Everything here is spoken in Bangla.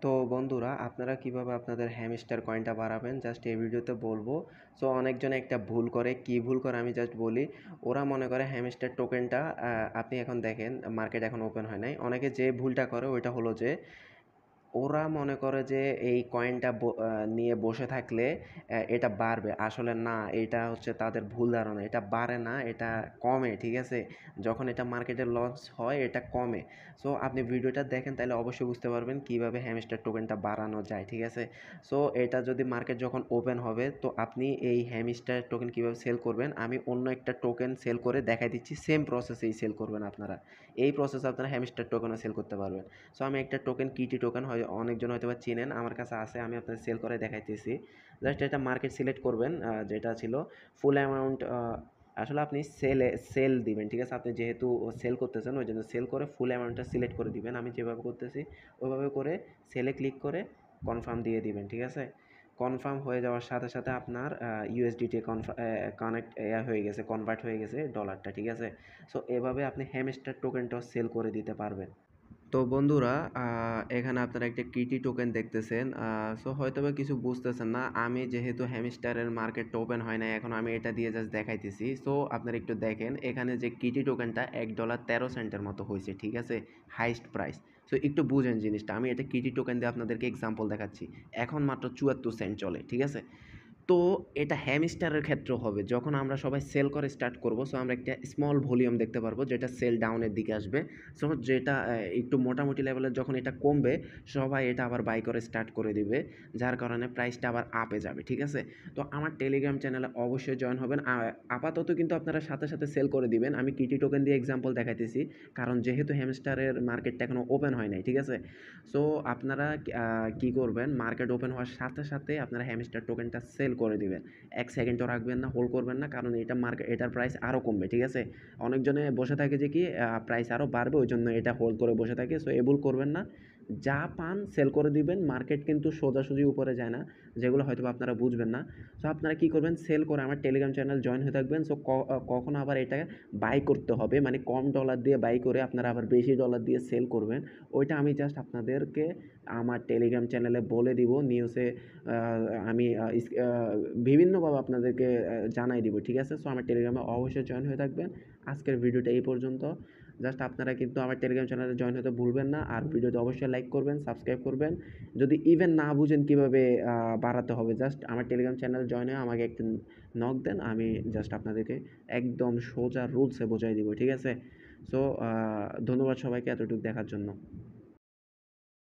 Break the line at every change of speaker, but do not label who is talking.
তো বন্ধুরা, আপনারা কিভাবে আপনাদের হ্যামস্টার কয়েনটা বাড়াবেন জাস্ট এই ভিডিওতে বলবো। সো অনেকজনে একটা ভুল করে, কি ভুল করে আমি জাস্ট বলি। ওরা মনে করে হ্যামস্টার টোকেনটা, আপনি এখন দেখেন মার্কেট এখন ওপেন হয় নাই, অনেকে যে ভুলটা করে ওইটা হলো যে ওরা মনে করে যে এই কয়েনটা নিয়ে বসে থাকলে এটা বাড়বে। আসলে না, এটা হচ্ছে তাদের ভুল ধারণা। এটা বাড়ে না, এটা কমে, ঠিক আছে? যখন এটা মার্কেটে লঞ্চ হয় এটা কমে। সো আপনি ভিডিওটা দেখেন তাহলে অবশ্যই বুঝতে পারবেন কীভাবে হ্যামস্টার টোকেনটা বাড়ানো যায়, ঠিক আছে? সো এটা যদি মার্কেট যখন ওপেন হবে তো আপনি এই হ্যামস্টার টোকেন কীভাবে সেল করবেন আমি অন্য একটা টোকেন সেল করে দেখাই দিচ্ছি। সেম প্রসেসেই সেল করবেন আপনারা। এই প্রসেসে আপনারা হ্যামস্টার টোকেনও সেল করতে পারবেন। সো আমি একটা টোকেন কিটি টোকেন হয় অনেকজন হয়তো বা চিনেন, আমার কাছে আছে, আমি আপনাদের সেল করে দেখাইতেছি। জাস্ট এটা মার্কেট সিলেক্ট করবেন, যেটা ছিল ফুল অ্যামাউন্ট। আসলে আপনি সেল দিবেন, ঠিক আছে? আপনি যেহেতু সেল করতেছেন ওই জন্য সেল করে ফুল অ্যামাউন্টটা সিলেক্ট করে দিবেন। আমি যেভাবে করতেছি ওইভাবে করে সেলে ক্লিক করে কনফার্ম দিয়ে দিবেন, ঠিক আছে? কনফার্ম হয়ে যাওয়ার সাথে সাথে আপনার ইউএসডিটি কানেক্ট হয়ে গেছে, কনভার্ট হয়ে গেছে ডলারটা, ঠিক আছে? সো এভাবে আপনি হ্যামস্টার টোকেনটাও সেল করে দিতে পারবেন। তো বন্ধুরা, এখানে আপনারা একটা কিটি টোকেন দেখতেছেন। সো হয়তোবা কিছু বুঝতেছেন না। আমি যেহেতু হ্যামস্টারের মার্কেটটা ওপেন হয় নাই এখন, আমি এটা দিয়ে জাস্ট দেখাইতেছি। সো আপনারা একটু দেখেন এখানে যে কিটি টোকেনটা $1.13 মতো হয়েছে, ঠিক আছে? Highest price. সো একটু বুঝেন জিনিসটা। আমি এটা কিটি টোকেন দিয়ে আপনাদেরকে এক্সাম্পল দেখাচ্ছি। এখন মাত্র 74 সেন্ট চলে, ঠিক আছে? তো এটা হ্যামস্টারের ক্ষেত্রেও হবে। যখন আমরা সবাই সেল করে স্টার্ট করব, সো আমরা একটা স্মল ভলিউম দেখতে পারবো যেটা সেল ডাউনের দিকে আসবে। সো যেটা একটু মোটামুটি লেভেলের যখন এটা কমবে, সবাই এটা আবার বাই করে স্টার্ট করে দিবে। যার কারণে প্রাইসটা আবার আপে যাবে, ঠিক আছে? তো আমার টেলিগ্রাম চ্যানেলে অবশ্যই জয়েন হবেন। আপাতত কিন্তু আপনারা সাথে সাথে সেল করে দিবেন। আমি কিটি টোকেন দিয়ে এক্সাম্পল দেখাইতেছি। কারণ যেহেতু হ্যামস্টারের মার্কেটটা এখনো ওপেন হয় নাই, ঠিক আছে? সো আপনারা কি করবেন, মার্কেট ওপেন হওয়ার সাথে সাথে আপনারা হ্যামস্টার টোকেনটা সেল করে দিবেন। 1 সেকেন্ডও রাখবেন না, হোল্ড করবেন না, কারণ এটার প্রাইস আরও কমবে, ঠিক আছে? অনেকজনে বসে থাকে যে কি প্রাইস আরও বাড়বে ওই জন্য এটা হোল্ড করে বসে থাকে। সো এ ভুল করবেন না। যা পান সেল করে দিবেন। মার্কেট কিন্তু সোজাসুজি উপরে যায় না, যেগুলো হয়তো আপনারা বুঝবেন না। সো আপনারা কি করবেন, সেল করে আমার টেলিগ্রাম চ্যানেল জয়েন হয়ে থাকবেন। সো কখনো আবার এটা বাই করতে হবে, মানে কম ডলার দিয়ে বাই করে আপনারা আবার বেশি ডলার দিয়ে সেল করবেন। ওইটা আমি জাস্ট আপনাদেরকে আমার টেলিগ্রাম চ্যানেলে বলে দিব, নিউজে আমি বিভিন্নভাবে আপনাদেরকে জানাই দিব, ঠিক আছে? সো আমার টেলিগ্রামে অবশ্যই জয়েন হয়ে থাকবেন। আজকের ভিডিওটা এই পর্যন্ত। জাস্ট আপনারা কিন্তু আমার টেলিগ্রাম চ্যানেলে জয়েন হতে ভুলবেন না। আর ভিডিওতে অবশ্যই লাইক করবেন, সাবস্ক্রাইব করবেন। যদি ইভেন না বুঝেন কীভাবে বাড়াতে হবে, জাস্ট আমার টেলিগ্রাম চ্যানেলে জয়েন হয়ে আমাকে একটু নক দেন। আমি জাস্ট আপনাদেরকে একদম সোজা রুলসে বোঝাই দিব, ঠিক আছে? সো ধন্যবাদ সবাইকে এতটুকু দেখার জন্য।